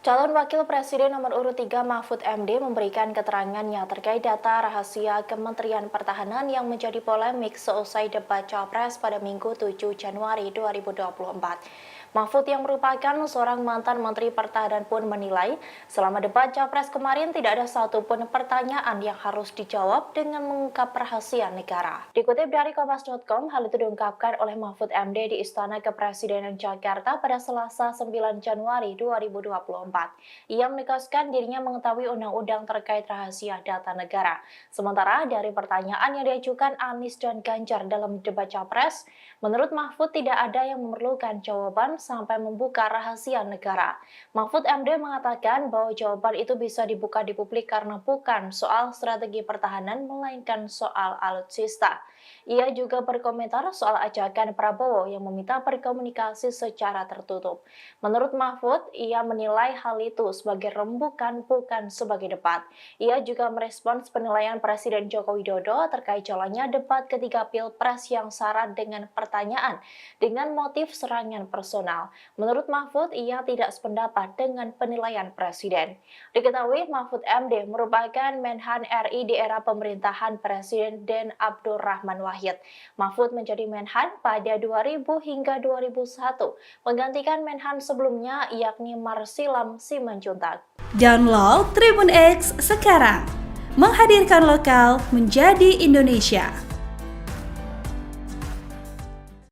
Calon Wakil Presiden nomor urut 3 Mahfud MD memberikan keterangannya terkait data rahasia Kementerian Pertahanan yang menjadi polemik seusai debat Capres pada Minggu 7 Januari 2024. Mahfud yang merupakan seorang mantan Menteri Pertahanan pun menilai selama debat Capres kemarin tidak ada satupun pertanyaan yang harus dijawab dengan mengungkap rahasia negara. Dikutip dari Kompas.com, hal itu diungkapkan oleh Mahfud MD di Istana Kepresidenan Jakarta pada Selasa 9 Januari 2024. Ia menegaskan dirinya mengetahui undang-undang terkait rahasia data negara. Sementara dari pertanyaan yang diajukan Anies dan Ganjar dalam debat Capres, menurut Mahfud tidak ada yang memerlukan jawaban sampai membuka rahasia negara. Mahfud MD mengatakan bahwa jawaban itu bisa dibuka di publik karena bukan soal strategi pertahanan, melainkan soal alutsista. Ia juga berkomentar soal ajakan Prabowo yang meminta berkomunikasi secara tertutup. Menurut Mahfud, ia menilai hal itu sebagai rembukan, bukan sebagai debat. Ia juga merespons penilaian Presiden Joko Widodo terkait jalannya debat ketiga Pilpres yang syarat dengan pertanyaan dengan motif serangan personal. Menurut Mahfud, ia tidak sependapat dengan penilaian Presiden. Diketahui Mahfud MD merupakan Menhan RI di era pemerintahan Presiden Den Abdurrahman Wahid. Mahfud menjadi Menhan pada 2000 hingga 2001, menggantikan Menhan sebelumnya yakni Marsilam Simanjuntak. Download Tribun X sekarang, menghadirkan lokal menjadi Indonesia.